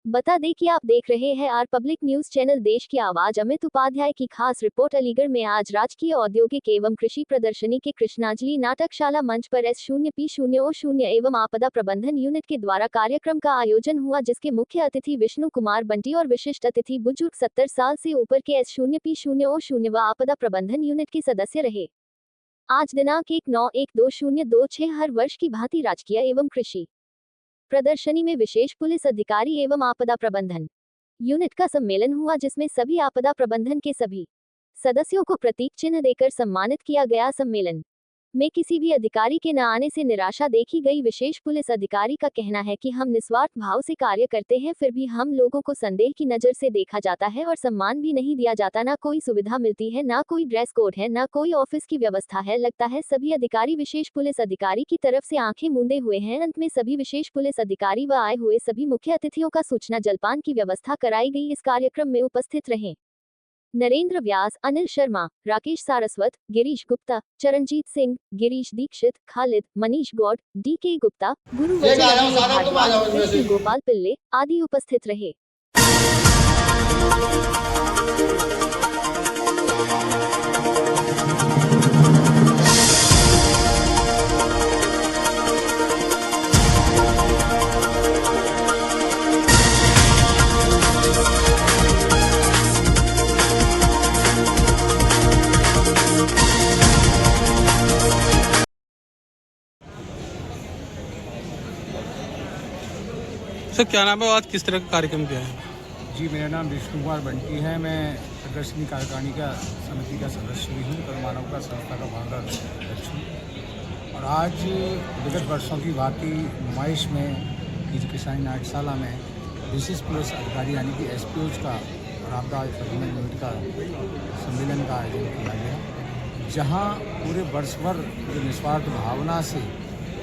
बता दें कि आप देख रहे हैं आर पब्लिक न्यूज चैनल देश की आवाज। अमित उपाध्याय की खास रिपोर्ट। अलीगढ़ में आज राजकीय औद्योगिक एवं कृषि प्रदर्शनी के कृष्णांजलि नाटकशाला मंच पर S0P0O0 एवं आपदा प्रबंधन यूनिट के द्वारा कार्यक्रम का आयोजन हुआ, जिसके मुख्य अतिथि विष्णु कुमार बंटी और विशिष्ट अतिथि बुजुर्ग 70 साल से ऊपर के S0P0O0 व आपदा प्रबंधन यूनिट के सदस्य रहे। आज दिनांक 1/9/2026 हर वर्ष की भांति राजकीय एवं कृषि प्रदर्शनी में विशेष पुलिस अधिकारी एवं आपदा प्रबंधन यूनिट का सम्मेलन हुआ, जिसमें सभी आपदा प्रबंधन के सभी सदस्यों को प्रतीक चिन्ह देकर सम्मानित किया गया। सम्मेलन में किसी भी अधिकारी के न आने से निराशा देखी गई। विशेष पुलिस अधिकारी का कहना है कि हम निस्वार्थ भाव से कार्य करते हैं, फिर भी हम लोगों को संदेह की नज़र से देखा जाता है और सम्मान भी नहीं दिया जाता। ना कोई सुविधा मिलती है, ना कोई ड्रेस कोड है, ना कोई ऑफिस की व्यवस्था है। लगता है सभी अधिकारी विशेष पुलिस अधिकारी की तरफ से आंखें मूंदे हुए हैं। अंत में सभी विशेष पुलिस अधिकारी व आए हुए सभी मुख्य अतिथियों का सूचना जलपान की व्यवस्था कराई गई। इस कार्यक्रम में उपस्थित रहे नरेंद्र व्यास, अनिल शर्मा, राकेश सारस्वत, गिरीश गुप्ता, चरणजीत सिंह, गिरीश दीक्षित, खालिद, मनीष गौड़, DK गुप्ता, गुरु गोपाल पिल्ले आदि उपस्थित रहे। सर क्या नाम है, आज किस तरह का कार्यक्रम किया है? जी, मेरा नाम विष्णु कुमार बंटी है। मैं प्रदर्शनी कार्यकारिणी का समिति का सदस्य भी हूँ, परमाणु का संस्था का फाउंडर अध्यक्ष हूँ। और आज विगत वर्षों की भांति नुमाइश में की किसानी नाट्यशाला में विशेष पुलिस अधिकारी यानी कि SPOs का और आपदा प्रबंधन यूनिट का सम्मेलन का आयोजन किया गया, जहाँ पूरे वर्ष भर जो निस्वार्थ भावना से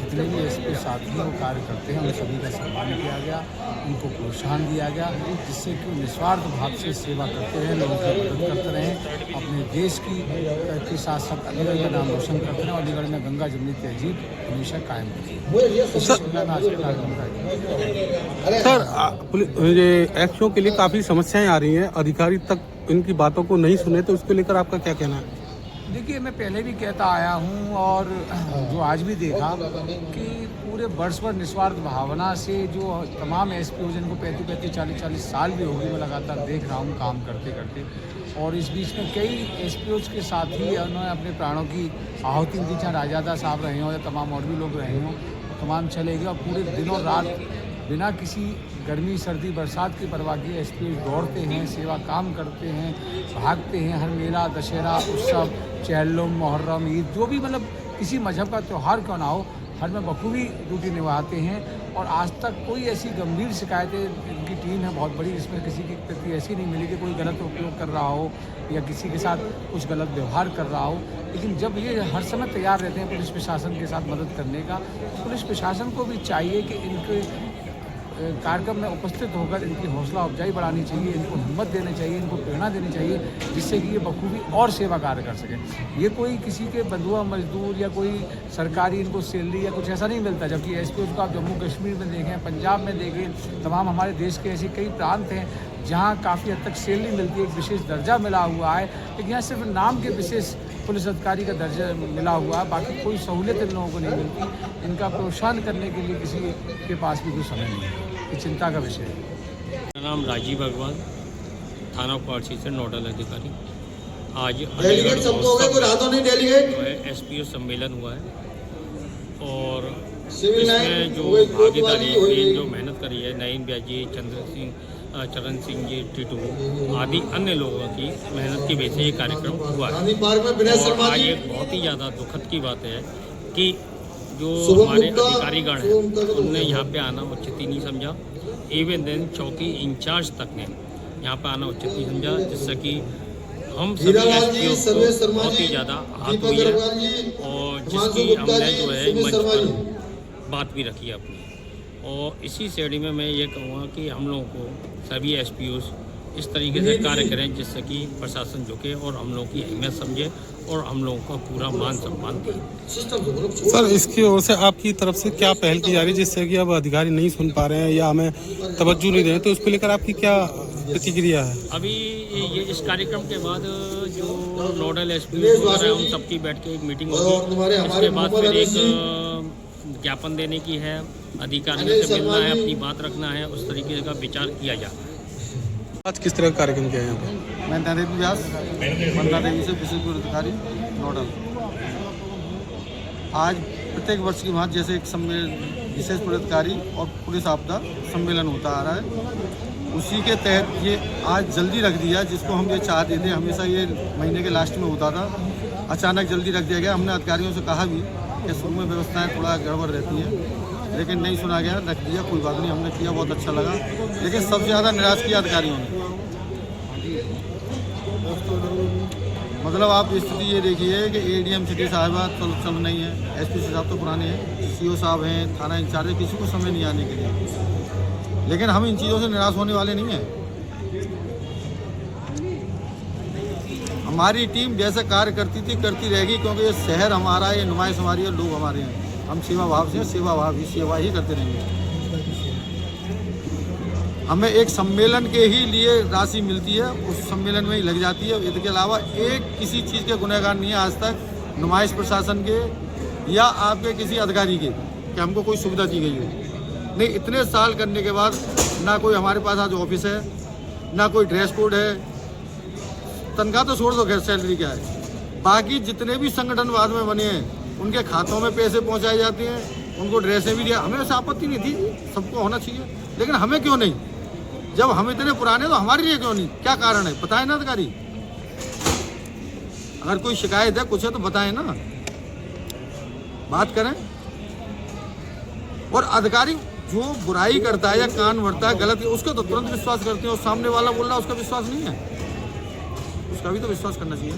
जितने भी SPO साथी हैं वो कार्य करते हैं, उन सभी का सम्मान किया गया, उनको प्रोत्साहन दिया गया, जिससे कि निस्वार्थ भाव से सेवा करते रहें, लोगों की मदद करते रहें, अपने देश की के साथ साथ अलीगढ़ का नाम रोशन करते रहें और अलीगढ़ में गंगा जमनी तहजीब हमेशा कायम रखें। सर, ये SPO के लिए काफ़ी समस्याएं आ रही हैं, अधिकारी तक इनकी बातों को नहीं सुने, तो उसको लेकर आपका क्या कहना है? देखिए, मैं पहले भी कहता आया हूँ और जो आज भी देखा कि पूरे वर्ष भर निस्वार्थ भावना से जो तमाम SPO जिनको 35-35, 40-40 साल भी होगी, मैं लगातार देख रहा हूँ काम करते करते, और इस बीच में कई SPOs के साथ ही उन्होंने अपने प्राणों की आहुति दी, चाहे राजादा साहब रहे हों या तमाम और भी लोग रहे हों, तमाम चले गए और पूरे दिनों रात बिना किसी गर्मी सर्दी बरसात की परवाह किए SPOs दौड़ते हैं, सेवा काम करते हैं, भागते हैं। हर मेला, दशहरा, उत्सव, चहल्लुम, मुहर्रम, ईद, जो भी मतलब किसी मजहब का त्यौहार क्यों ना हो, हर में बखूबी ड्यूटी निभाते हैं। और आज तक कोई ऐसी गंभीर शिकायतें, इनकी टीम है बहुत बड़ी, जिसमें किसी की प्रति ऐसी नहीं मिली कि कोई गलत उपयोग कर रहा हो या किसी के साथ कुछ गलत व्यवहार कर रहा हो। लेकिन जब ये हर समय तैयार रहते हैं पुलिस प्रशासन के साथ मदद करने का, तो पुलिस प्रशासन को भी चाहिए कि इनके कार्यक्रम में उपस्थित होकर इनकी हौसला अफजाई बढ़ानी चाहिए, इनको हिम्मत देनी चाहिए, इनको प्रेरणा देनी चाहिए, जिससे कि ये बखूबी और सेवा कार्य कर सकें। ये कोई किसी के बंधुआ मजदूर या कोई सरकारी इनको सैलरी या कुछ ऐसा नहीं मिलता, जबकि SPOs को आप जम्मू कश्मीर में देखें, पंजाब में देखें, तमाम हमारे देश के ऐसे कई प्रांत हैं जहाँ काफ़ी हद तक सैलरी मिलती है, एक विशेष दर्जा मिला हुआ है। लेकिन यहाँ सिर्फ नाम के विशेष पुलिस अधिकारी का दर्जा मिला हुआ है, बाकी कोई सहूलियत इन लोगों को नहीं मिलती। इनका प्रोत्साहन करने के लिए किसी के पास भी कोई समय नहीं है, ये चिंता का विषय है। मेरा नाम राजीव अग्रवाल, थाना क्वार्सी से नोडल अधिकारी। आज SPO सम्मेलन हुआ है और इसमें जो भागीदारी जो मेहनत करी है, नईन ब्याजी, चरण सिंह जी, टिटू आदि अन्य लोगों की मेहनत की वजह से ये कार्यक्रम हुआ है। और आज एक बहुत ही ज़्यादा दुखद की बात है कि जो हमारे अधिकारीगण हैं उनने यहाँ पे आना उचित ही नहीं समझा। इवन देन चौकी इंचार्ज तक ने यहाँ पे आना उचित नहीं समझा, जिससे कि हम सभी SPO को बहुत ही ज़्यादा आहत हुई है और जिसकी हमने जो है मंच पर बात भी रखी है अपनी। और इसी श्रेणी में मैं ये कहूँगा कि हम लोगों को सभी SPOs इस तरीके से कार्य करें जिससे कि प्रशासन झुके और हम लोगों की अहमियत समझे और हम लोगों का पूरा मान सम्मान दे। सर, इसकी ओर से आपकी तरफ से क्या पहल की जा रही है जिससे कि अब अधिकारी नहीं सुन पा रहे हैं या हमें तवज्जो नहीं दे रहे, तो उसको लेकर आपकी क्या प्रतिक्रिया है? अभी ये इस कार्यक्रम के बाद जो नोडल एसपी वगैरह है उन सबकी बैठ के एक मीटिंग होगी। इसके बाद फिर एक ज्ञापन देने की है, अधिकारियों से मिलना है, अपनी बात रखना है, उस तरीके का विचार किया जाए। आज किस तरह का कार्यक्रम किया है यहाँ पर? मैं नरेंद्र व्यास, मंदा देवी से विशेष पुलिस अधिकारी नोडल। आज प्रत्येक वर्ष की भांति जैसे एक विशेष पुलिस अधिकारी और पुलिस आपदा सम्मेलन होता आ रहा है, उसी के तहत ये आज जल्दी रख दिया, जिसको हम ये चाहते थे। हमेशा ये महीने के लास्ट में होता था, अचानक जल्दी रख दिया गया। हमने अधिकारियों से कहा भी कि शुरू में व्यवस्थाएं थोड़ा गड़बड़ रहती हैं, लेकिन नहीं सुना गया, रख दिया, कोई बात नहीं, हमने किया, बहुत अच्छा लगा। लेकिन सबसे ज़्यादा निराश किया अधिकारियों ने। मतलब आप स्थिति ये देखिए कि एडीएम सिटी साहिबा चल नहीं है, एसपी साहब तो पुराने हैं, सीओ साहब हैं, थाना इंचार्ज है, किसी को समय नहीं आने के लिए। लेकिन हम इन चीज़ों से निराश होने वाले नहीं हैं। हमारी टीम जैसे कार्य करती थी करती रहेगी, क्योंकि ये शहर हमारा है, ये नुमाइश हमारी है, लोग हमारे हैं। हम सेवा भाव से सेवा ही करते रहेंगे। हमें एक सम्मेलन के ही लिए राशि मिलती है, उस सम्मेलन में ही लग जाती है। इसके अलावा एक किसी चीज़ के गुनहगार नहीं है आज तक नुमाइश प्रशासन के या आपके किसी अधिकारी के कि हमको कोई सुविधा दी गई हो। नहीं, इतने साल करने के बाद ना कोई हमारे पास आज ऑफिस है, ना कोई ड्रेस कोड है। तनख्वाह तो छोड़ दो, खैर सैलरी क्या है। बाकी जितने भी संगठन बाद में बने हैं उनके खातों में पैसे पहुंचाए जाते हैं, उनको ड्रेसें भी दिया। हमें ऐसा आपत्ति नहीं थी, सबको होना चाहिए, लेकिन हमें क्यों नहीं? जब हम इतने पुराने तो हमारे लिए क्यों नहीं? क्या कारण है बताएं ना अधिकारी। अगर कोई शिकायत है कुछ है तो बताएं ना, बात करें। और अधिकारी जो बुराई करता है या कान भरता है गलत, उसका तो तुरंत विश्वास करते हैं, और सामने वाला बोल रहा है उसका विश्वास नहीं है, उसका भी तो विश्वास करना चाहिए।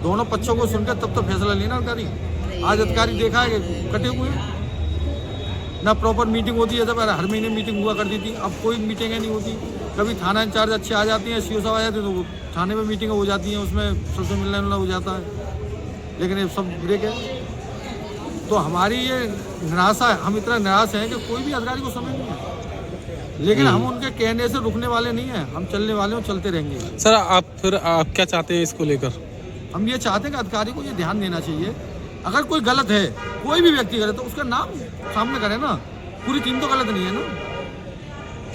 दोनों पक्षों को सुनकर तब तो फैसला लेना अधिकारी। आज अधिकारी देखा है कि कटे हुए हैं, ना प्रॉपर मीटिंग होती है। जब हर महीने मीटिंग हुआ करती थी, अब कोई मीटिंग नहीं होती। कभी थाना इंचार्ज अच्छे आ जाते हैं, सीओ साहब आ जाते हैं, तो वो थाने में मीटिंग हो जाती हैं, उसमें सबसे मिलने मिलना हो जाता है। लेकिन ये सब ब्रेक है। तो हमारी ये निराशा है, हम इतना निराश हैं कि कोई भी अधिकारी को समय नहीं है। लेकिन हम उनके कहने से रुकने वाले नहीं हैं, हम चलने वाले हैं, चलते रहेंगे। सर, आप क्या चाहते हैं इसको लेकर? हम ये चाहते हैं कि अधिकारी को ये ध्यान देना चाहिए, अगर कोई गलत है, कोई भी व्यक्ति गलत है, उसका नाम सामने करे ना। पूरी टीम तो गलत नहीं है ना।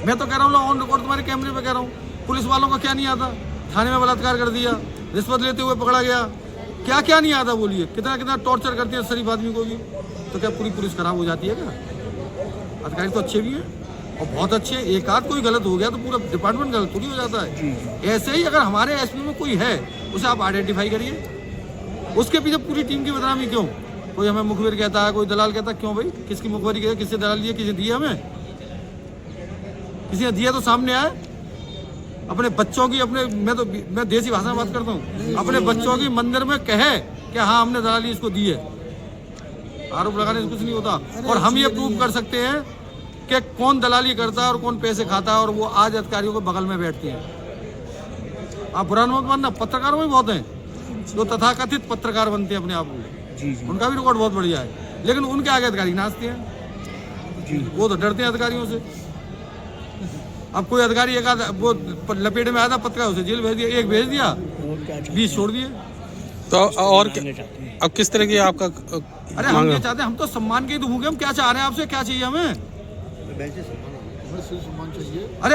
मैं तो कह रहा हूँ ऑन रिकॉर्ड तुम्हारे कैमरे पे कह रहा हूँ, पुलिस वालों का क्या नहीं आता? थाने में बलात्कार कर दिया, रिश्वत लेते हुए पकड़ा गया, क्या क्या नहीं आता बोलिए। कितना कितना टॉर्चर करते हैं शरीफ आदमी को भी। तो क्या पूरी पुलिस खराब हो जाती है क्या? अधिकारी तो अच्छे भी हैं और बहुत अच्छे हैं। एक आध कोई गलत हो गया तो पूरा डिपार्टमेंट गलत थोड़ी हो जाता है। ऐसे ही अगर हमारे एसपी में कोई है, उसे आप आइडेंटिफाई करिए। उसके पीछे पूरी टीम की बदनामी क्यों? कोई हमें मुखबिर कहता है, कोई दलाल कहता है, क्यों भाई? किसकी मुखबिरी कहता है? किससे दलाल लिए? किसी दिया हमें? किसी ने दिया तो सामने आए। अपने बच्चों की मैं देसी भाषा में बात करता हूँ, अपने बच्चों की मंदिर में कहे कि हाँ हमने दलाली इसको दी है। आरोप लगाने से कुछ नहीं होता। और हम ये प्रूव कर सकते हैं कि कौन दलाली करता है और कौन पैसे खाता है, और वो आज अधिकारियों के बगल में बैठते हैं। आप बुरा मत मानना, पत्रकारों में बहुत हैं जो तथाकथित पत्रकार बनते हैं अपने आप को, उनका भी रिकॉर्ड बहुत बढ़िया है, लेकिन उनके आगे अधिकारी नाचते हैं। वो तो डरते हैं अधिकारियों से। अब कोई अधिकारी एक आधा वो लपेटे में आया था पत्रकार, उसे जेल भेज दिया, एक भेज दिया, 20 छोड़ दिए। तो और अब किस तरह की आपका अरे हम क्या चाहते हैं? हम तो सम्मान के ही तो होंगे। हम क्या चाह रहे हैं आपसे? क्या चाहिए हमें? अरे